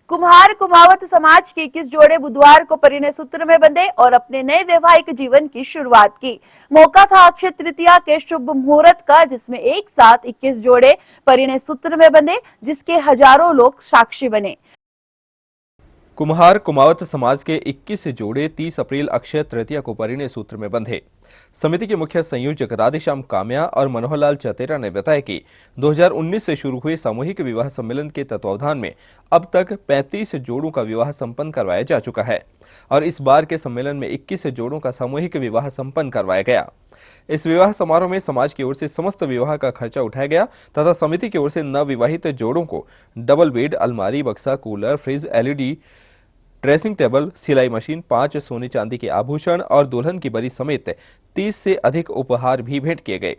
कुम्हार कुमावत समाज के 21 जोड़े बुधवार को परिणय सूत्र में बंधे और अपने नए वैवाहिक जीवन की शुरुआत की। मौका था अक्षय तृतीया के शुभ मुहूर्त का, जिसमें एक साथ 21 जोड़े परिणय सूत्र में बंधे, जिसके हजारों लोग साक्षी बने। कुम्हार कुमावत समाज के 21 जोड़े 30 अप्रैल अक्षय तृतीया को परिणय सूत्र में बंधे। समिति के मुख्य संयोजक राधेश्याम काम्या और मनोहरलाल चतेरा ने बताया कि 2019 से शुरू हुए सामूहिक विवाह सम्मेलन के तत्वावधान में अब तक 35 जोड़ों का विवाह संपन्न करवाया जा चुका है और इस बार के सम्मेलन में 21 जोड़ों का सामूहिक विवाह संपन्न करवाया गया। इस विवाह समारोह में समाज की ओर से समस्त विवाह का खर्चा उठाया गया तथा समिति की ओर से नवविवाहित जोड़ों को डबल बेड, अलमारी, बक्सा, cooler, fridge, LED dressing table, सिलाई मशीन, 5 सोने चांदी के आभूषण और दुल्हन की बरी समेत 30 से अधिक उपहार भी भेंट किए गए।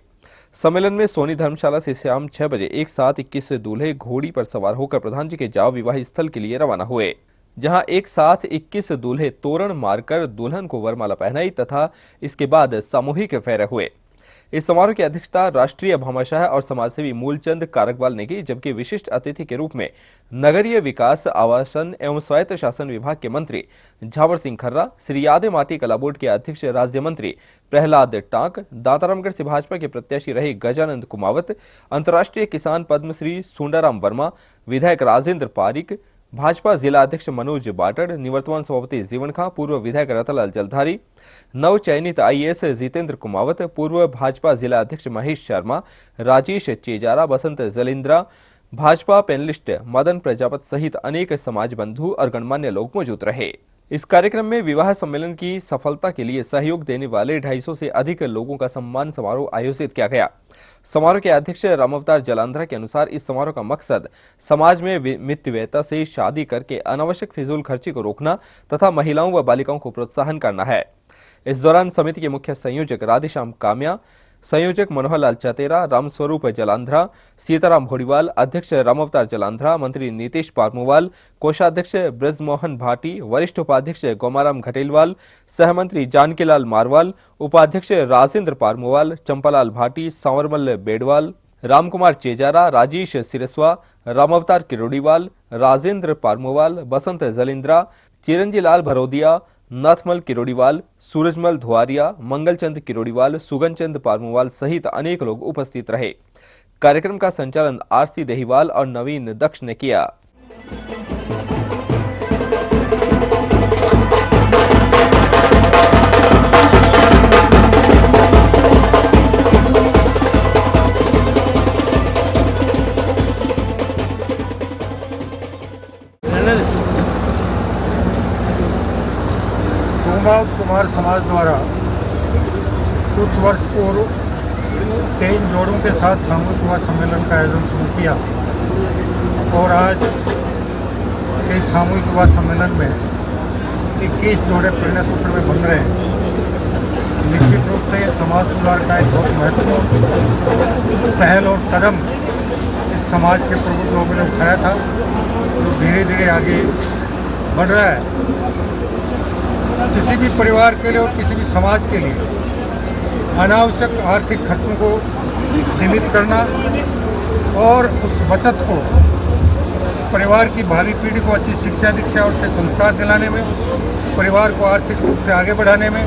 सम्मेलन में सोनी धर्मशाला से शाम 6 बजे एक साथ 21 दूल्हे घोड़ी पर सवार होकर प्रधान जी के जाव विवाह स्थल के लिए रवाना हुए, जहां एक साथ 21 दूल्हे तोरण मारकर दुल्हन को वरमाला पहनाई तथा इसके बाद सामूहिक फेरे हुए। इस समारोह की अध्यक्षता राष्ट्रीय भामाशाह और समाजसेवी मूलचंद कारकवाल ने की, जबकि विशिष्ट अतिथि के रूप में नगरीय विकास, आवासन एवं स्वायत्त शासन विभाग के मंत्री झावर सिंह खर्रा, श्री यादे माटी कला बोर्ड के अध्यक्ष राज्य मंत्री प्रहलाद टांक, दातारामगढ़ से भाजपा के प्रत्याशी रहे गजानंद कुमावत, अंतर्राष्ट्रीय किसान पद्मश्री सुंडाराम वर्मा, विधायक राजेंद्र पारिक, भाजपा जिला अध्यक्ष मनोज बाटड़, निवर्तमान सभापति जीवन खां, पूर्व विधायक रतनलाल जलधारी, नव चयनित IAS जितेंद्र कुमावत, पूर्व भाजपा जिला अध्यक्ष महेश शर्मा, राजेश चेजारा, बसंत जलिंद्रा, भाजपा पैनलिस्ट मदन प्रजापत सहित अनेक समाज बंधु और गणमान्य लोग मौजूद रहे। इस कार्यक्रम में विवाह सम्मेलन की सफलता के लिए सहयोग देने वाले 250 से अधिक लोगों का सम्मान समारोह आयोजित किया गया। समारोह के अध्यक्ष रामावतार जलांधरा के अनुसार इस समारोह का मकसद समाज में मितव्ययता से शादी करके अनावश्यक फिजूल खर्ची को रोकना तथा महिलाओं व बालिकाओं को प्रोत्साहन करना है। इस दौरान समिति के मुख्य संयोजक राधेश्याम काम्या, संयोजक मनोहरलाल चतेरा, रामस्वरूप जलांधरा, सीताराम भोड़ीवाल, अध्यक्ष रामावतार जलांधरा, मंत्री नीतीश पारमोवाल, कोषाध्यक्ष ब्रजमोहन भाटी, वरिष्ठ उपाध्यक्ष गोमाराम घटेलवाल, सहमंत्री जानकीलाल मारवाल, उपाध्यक्ष राजेंद्र पारमोवाल, चंपालाल भाटी, सांवरमल बेडवाल, रामकुमार चेजारा, राजेश सिरस्वा, रामावतार किरोड़ीवाल, राजेंद्र पारमोवाल, बसंत जलिंद्रा, चिरंजीलाल भरोदिया, नाथमल किरोड़ीवाल, सूरजमल धुआरिया, मंगलचंद किरोड़ीवाल, सुगनचंद पारमोवाल सहित अनेक लोग उपस्थित रहे। कार्यक्रम का संचालन RC देहीवाल और नवीन दक्ष ने किया। कुमार समाज द्वारा कुछ वर्ष पूर्व 3 जोड़ों के साथ सामूहिक विवाह सम्मेलन का आयोजन शुरू किया और आज के सामूहिक विवाह सम्मेलन में 21 जोड़े परिणय सूत्र में बंध रहे हैं। निश्चित रूप से समाज सुधार का एक बहुत महत्वपूर्ण पहल और कदम इस समाज के प्रमुख लोगों ने उठाया था, जो धीरे धीरे आगे बढ़ रहा है। किसी भी परिवार के लिए और किसी भी समाज के लिए अनावश्यक आर्थिक खर्चों को सीमित करना और उस बचत को परिवार की भावी पीढ़ी को अच्छी शिक्षा दीक्षा और से संस्कार दिलाने में, परिवार को आर्थिक रूप से आगे बढ़ाने में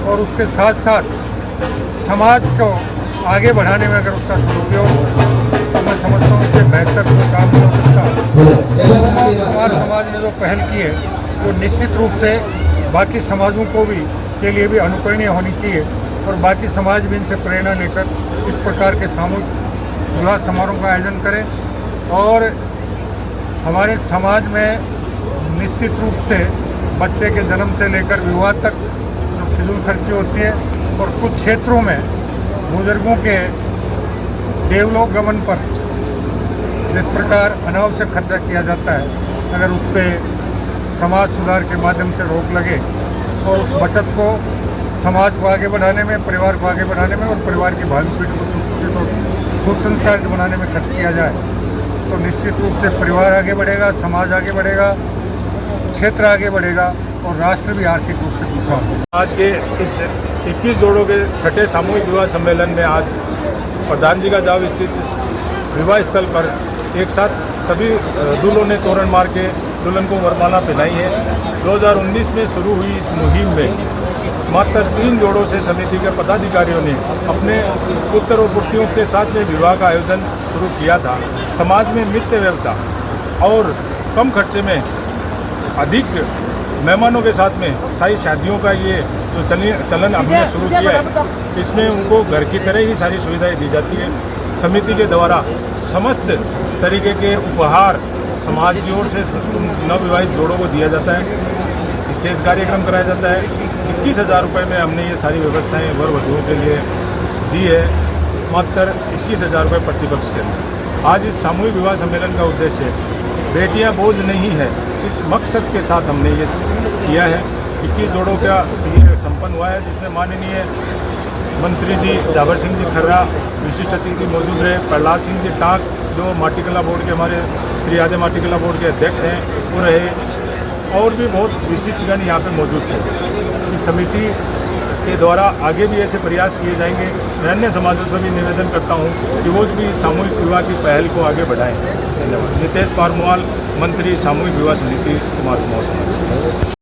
और उसके साथ साथ समाज को आगे बढ़ाने में अगर उसका सदुपयोग हो तो मैं समझता हूँ इससे बेहतर कोई काम नहीं हो सकता। कुमार समाज ने जो पहल की है वो निश्चित रूप से बाकी समाजों को भी के लिए भी अनुकरणीय होनी चाहिए और बाकी समाज भी इनसे प्रेरणा लेकर इस प्रकार के सामूहिक विवाह समारोह का आयोजन करें। और हमारे समाज में निश्चित रूप से बच्चे के जन्म से लेकर विवाह तक जो फिजूल खर्ची होती है और कुछ क्षेत्रों में बुजुर्गों के देवलोक गमन पर जिस प्रकार अनावश्यक खर्चा किया जाता है, अगर उस पर समाज सुधार के माध्यम से रोक लगे और उस बचत को समाज को आगे बढ़ाने में, परिवार को आगे बढ़ाने में और परिवार की भावी पीढ़ी को सुशिक्षित और सुसंस्कारित बनाने में खर्च किया जाए तो निश्चित रूप से परिवार आगे बढ़ेगा, समाज आगे बढ़ेगा, क्षेत्र आगे बढ़ेगा और राष्ट्र भी आर्थिक रूप से खुशहाल होगा। आज के इस 21 जोड़ों के छठे सामूहिक विवाह सम्मेलन में आज प्रधान जी का जाव स्थित विवाह स्थल पर एक साथ सभी दूल्हों ने तोरण मार के दुल्हन को वरमाला पहनाई है। 2019 में शुरू हुई इस मुहिम में मात्र 3 जोड़ों से समिति के पदाधिकारियों ने अपने पुत्र और पुत्रियों के साथ में विवाह का आयोजन शुरू किया था। समाज में मित्र व्यवता और कम खर्चे में अधिक मेहमानों के साथ में शाही शादियों का ये जो चलन हमने शुरू किया है, इसमें उनको घर की तरह ही सारी सुविधाएं दी जाती है। समिति के द्वारा समस्त तरीके के उपहार समाज की ओर से नवविवाहित जोड़ों को दिया जाता है। स्टेज कार्यक्रम कराया जाता है। 21,000 रुपये में हमने ये सारी व्यवस्थाएं वर वधुओं के लिए दी है, मात्र 21,000 रुपये प्रतिपक्ष के अंदर। आज इस सामूहिक विवाह सम्मेलन का उद्देश्य बेटियां बोझ नहीं है, इस मकसद के साथ हमने ये किया है। 21 जोड़ों का ये संपन्न हुआ है, जिसमें माननीय मंत्री जी जावर सिंह जी खर्रा विशिष्ट अतिथि मौजूद रहे। प्रहलाद सिंह जी टाक जो माटीकला बोर्ड के हमारे श्री आदि माटीकला बोर्ड के अध्यक्ष हैं वो रहे, और भी बहुत विशिष्टगण यहाँ पे मौजूद थे। इस समिति के द्वारा आगे भी ऐसे प्रयास किए जाएंगे। मैं अन्य समाजों से भी निवेदन करता हूँ कि वो भी सामूहिक विवाह की पहल को आगे बढ़ाएं। धन्यवाद। नितेश पारमवाल, मंत्री सामूहिक विवाह समिति कुमार समाज।